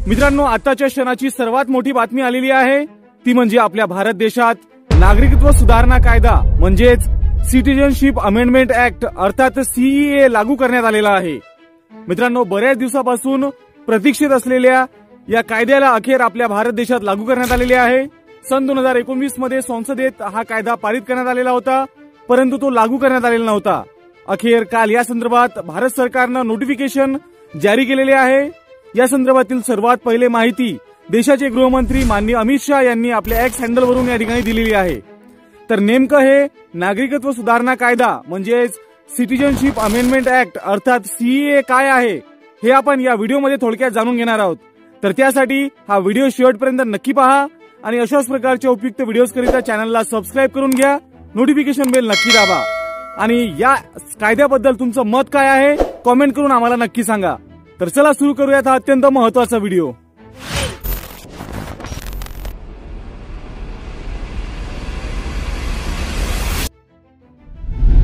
मित्रांनो, आताच्या क्षणाची सर्वात मोठी बातमी आलेली आहे ती म्हणजे आपल्या भारत देशात नागरिकत्व सुधारणा कायदा म्हणजेच सिटीजनशिप अमेंडमेंट ऍक्ट अर्थात सीईए लागू करण्यात आलेला आहे। मित्रांनो, बऱ्याच दिवसापासून प्रतीक्षित असलेल्या या कायद्याला अखेर आपल्या भारत देशात लागू करण्यात आलेले आहे। सन 2019 मध्ये संसदेत हा कायदा पारित करण्यात आलेला होता, परंतु तो लागू करण्यात आलेला नव्हता। अखेर काल या संदर्भात भारत सरकारने नोटिफिकेशन जारी केलेले आहे। या संदर्भातील सर्वात पहिले माहिती देशाचे गृहमंत्री माननीय अमित शाह यांनी आपल्या एक्स हँडलवरून या ठिकाणी दिलेली आहे। तर नेमकं हे नागरिकत्व सुधारणा कायदा म्हणजेच सिटीजनशिप अमेंडमेंट ऍक्ट अर्थात सीईए काय आहे हे आपण या व्हिडिओमध्ये थोडक्यात जाणून घेणार आहोत। तर त्यासाठी हा व्हिडिओ शेवटपर्यंत नक्की पहा आणि अशाच प्रकारच्या उपयुक्त व्हिडिओज करिता चॅनलला सबस्क्राइब करून घ्या, नोटिफिकेशन बेल नक्की दाबा आणि या कायद्याबद्दल तुमचं मत काय आहे कमेंट करून आम्हाला नक्की सांगा। तर चला सुरू करूयात हा अत्यंत महत्त्वाचा व्हिडिओ।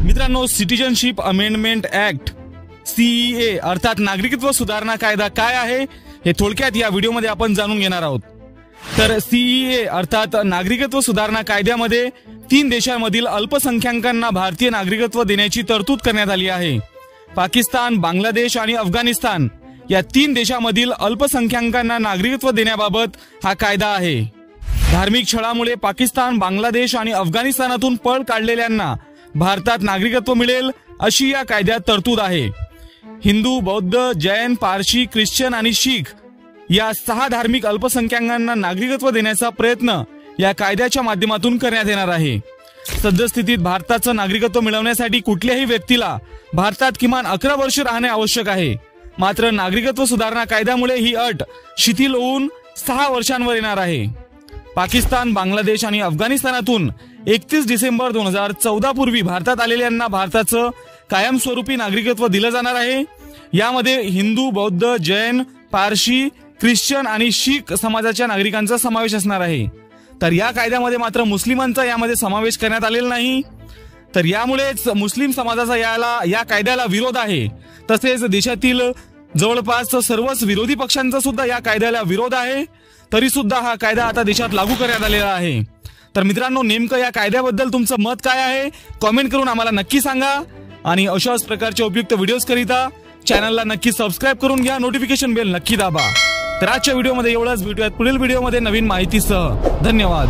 मित्रांनो, सिटीजनशिप अमेंडमेंट ऍक्ट सीईए अर्थात नागरिकत्व सुधारणा कायदा काय आहे हे थोडक्यात या व्हिडिओमध्ये आपण जाणून घेणार आहोत। तर सीईए अर्थात नागरिकत्व सुधारणा कायद्यामध्ये 3 देशांमधील अल्पसंख्याकांना भारतीय नागरिकत्व देण्याची तरतूद करण्यात आली आहे। पाकिस्तान, बांगलादेश आणि अफगाणिस्तान या 3 देशांमधील अल्पसंख्याकांना नागरिकत्व देण्याबाबत हा कायदा आहे। धार्मिक छळामुळे पाकिस्तान, बांगलादेश आणि अफगाणिस्तानातून पळ काढलेल्यांना भारतात नागरिकत्व मिळेल अशी या कायद्यात तरतूद आहे। हिंदू, बौद्ध, जैन, पारशी, ख्रिश्चन आणि शीख या 6 धार्मिक अल्पसंख्याकांना नागरिकत्व देण्याचा प्रयत्न या कायद्याच्या माध्यमातून करण्यात येणार आहे। सद्यस्थितीत भारताचं नागरिकत्व मिळवण्यासाठी कुठल्याही व्यक्तीला भारतात किमान 11 वर्ष राहणे आवश्यक आहे। मात्र नागरिकत्व सुधारणा कायद्यामुळे ही अट शिथिल होऊन 6 वर्षांवर येणार आहे। पाकिस्तान, बांगलादेश आणि अफगाणिस्तानातून 31 डिसेंबर 2014 पूर्वी भारतात आलेल्यांना भारताचं कायमस्वरूपी नागरिकत्व दिलं जाणार आहे। यामध्ये हिंदू, बौद्ध, जैन, पारशी, ख्रिश्चन आणि शीख समाजाच्या नागरिकांचा समावेश असणार आहे। तर या कायद्यामध्ये मात्र मुस्लिमांचा यामध्ये समावेश करण्यात आलेला नाही। तर यामुळेच मुस्लिम समाजाचा या कायद्याला विरोध आहे। तसेच देशातील जवळपास सर्वच विरोधी पक्षांचा सुद्धा या कायद्याला विरोध आहे। तरी सुद्धा हा कायदा आता देशात लागू करण्यात आलेला आहे। तर मित्रांनो, नेमकं या कायद्याबद्दल तुमचं मत काय आहे कमेंट करून आम्हाला नक्की सांगा आणि अशाच प्रकारच्या उपयुक्त व्हिडिओज करिता चॅनलला नक्की सबस्क्राइब करून घ्या, नोटिफिकेशन बेल नक्की दाबा। तर आजच्या व्हिडिओमध्ये एवढंच, भेटूयात पुढील व्हिडिओमध्ये नवीन माहितीसह। धन्यवाद।